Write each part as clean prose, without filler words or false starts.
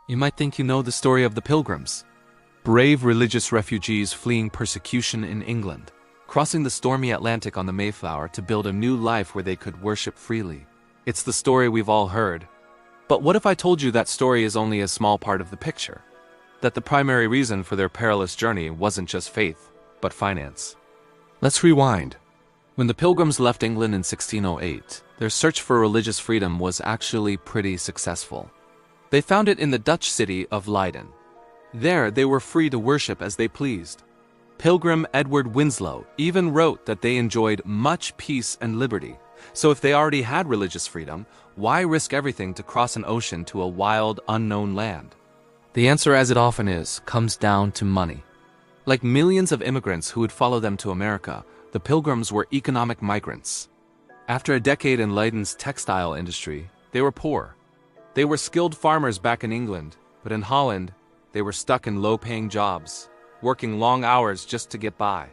You might think you know the story of the Pilgrims. Brave religious refugees fleeing persecution in England, crossing the stormy Atlantic on the Mayflower to build a new life where they could worship freely. It's the story we've all heard. But what if I told you that story is only a small part of the picture? That the primary reason for their perilous journey wasn't just faith, but finance. Let's rewind. When the Pilgrims left England in 1608, their search for religious freedom was actually pretty successful. They found it in the Dutch city of Leiden. There, they were free to worship as they pleased. Pilgrim Edward Winslow even wrote that they enjoyed much peace and liberty. So if they already had religious freedom, why risk everything to cross an ocean to a wild, unknown land? The answer, as it often is, comes down to money. Like millions of immigrants who would follow them to America, the Pilgrims were economic migrants. After a decade in Leiden's textile industry, they were poor. They were skilled farmers back in England, but in Holland, they were stuck in low-paying jobs, working long hours just to get by.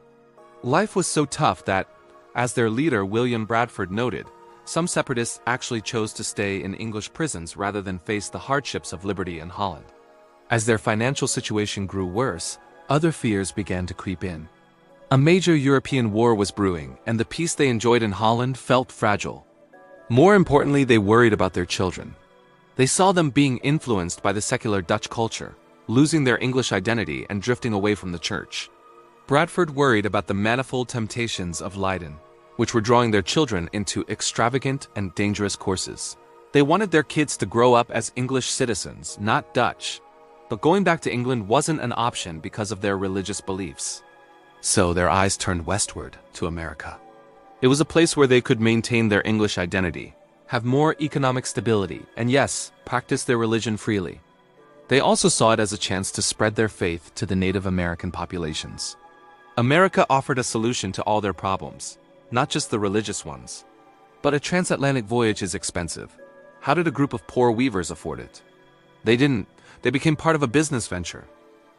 Life was so tough that, as their leader William Bradford noted, some separatists actually chose to stay in English prisons rather than face the hardships of liberty in Holland. As their financial situation grew worse, other fears began to creep in. A major European war was brewing, and the peace they enjoyed in Holland felt fragile. More importantly, they worried about their children. They saw them being influenced by the secular Dutch culture, losing their English identity and drifting away from the church. Bradford worried about the manifold temptations of Leiden, which were drawing their children into extravagant and dangerous courses. They wanted their kids to grow up as English citizens, not Dutch. But going back to England wasn't an option because of their religious beliefs. So their eyes turned westward to America. It was a place where they could maintain their English identity, have more economic stability, and yes, practice their religion freely. They also saw it as a chance to spread their faith to the Native American populations. America offered a solution to all their problems, not just the religious ones. But a transatlantic voyage is expensive. How did a group of poor weavers afford it? They didn't. They became part of a business venture.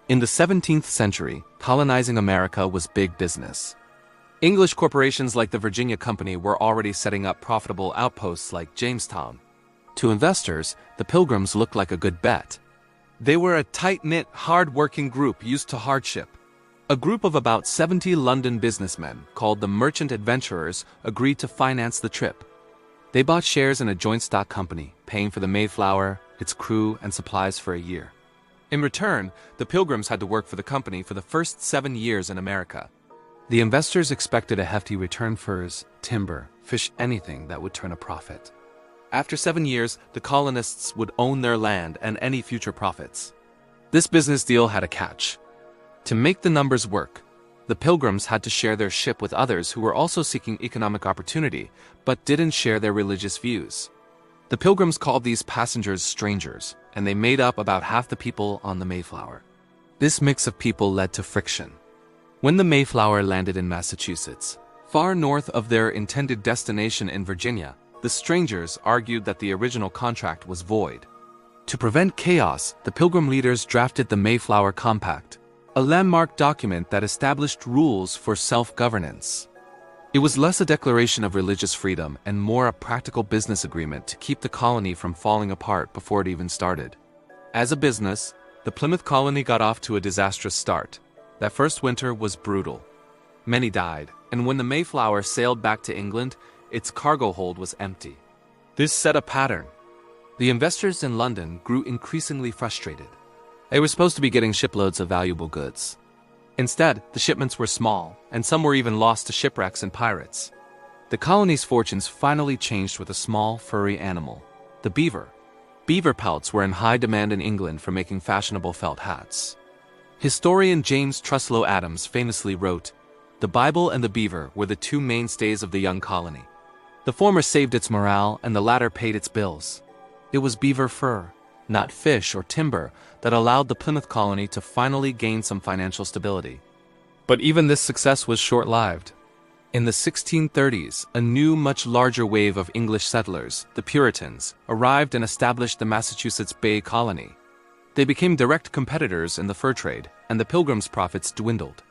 In the 17th century, colonizing America was big business. English corporations like the Virginia Company were already setting up profitable outposts like Jamestown. To investors, the Pilgrims looked like a good bet. They were a tight-knit, hard-working group used to hardship. A group of about 70 London businessmen, called the Merchant Adventurers, agreed to finance the trip. They bought shares in a joint stock company, paying for the Mayflower, its crew, and supplies for a year. In return, the Pilgrims had to work for the company for the first 7 years in America. The investors expected a hefty return: furs, timber, fish, anything that would turn a profit. After 7 years, the colonists would own their land and any future profits. This business deal had a catch. To make the numbers work, the Pilgrims had to share their ship with others who were also seeking economic opportunity, but didn't share their religious views. The Pilgrims called these passengers strangers, and they made up about half the people on the Mayflower. This mix of people led to friction. When the Mayflower landed in Massachusetts, far north of their intended destination in Virginia, the strangers argued that the original contract was void. To prevent chaos, the Pilgrim leaders drafted the Mayflower Compact, a landmark document that established rules for self-governance. It was less a declaration of religious freedom and more a practical business agreement to keep the colony from falling apart before it even started. As a business, the Plymouth colony got off to a disastrous start. That first winter was brutal. Many died, and when the Mayflower sailed back to England, its cargo hold was empty. This set a pattern. The investors in London grew increasingly frustrated. They were supposed to be getting shiploads of valuable goods. Instead, the shipments were small, and some were even lost to shipwrecks and pirates. The colony's fortunes finally changed with a small, furry animal, the beaver. Beaver pelts were in high demand in England for making fashionable felt hats. Historian James Truslow Adams famously wrote, "The Bible and the beaver were the two mainstays of the young colony. The former saved its morale, and the latter paid its bills. It was beaver fur, not fish or timber, that allowed the Plymouth colony to finally gain some financial stability." But even this success was short-lived. In the 1630s, a new, much larger wave of English settlers, the Puritans, arrived and established the Massachusetts Bay Colony. They became direct competitors in the fur trade, and the Pilgrims' profits dwindled.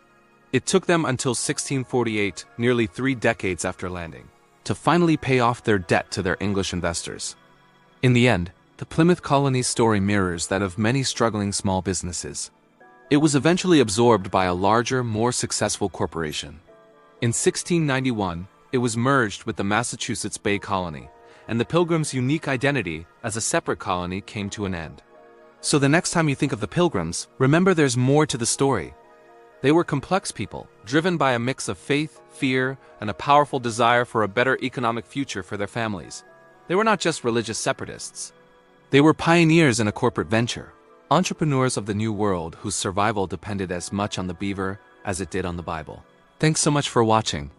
It took them until 1648, nearly 3 decades after landing, to finally pay off their debt to their English investors. In the end, The Plymouth colony's story mirrors that of many struggling small businesses. It was eventually absorbed by a larger, more successful corporation. In 1691, it was merged with the Massachusetts Bay Colony, and the Pilgrims' unique identity as a separate colony came to an end. So the next time you think of the Pilgrims, remember there's more to the story. They were complex people, driven by a mix of faith, fear, and a powerful desire for a better economic future for their families. They were not just religious separatists. They were pioneers in a corporate venture, entrepreneurs of the New World whose survival depended as much on the beaver as it did on the Bible. Thanks so much for watching.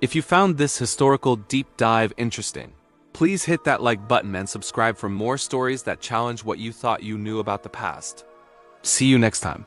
If you found this historical deep dive interesting, please hit that like button and subscribe for more stories that challenge what you thought you knew about the past. See you next time.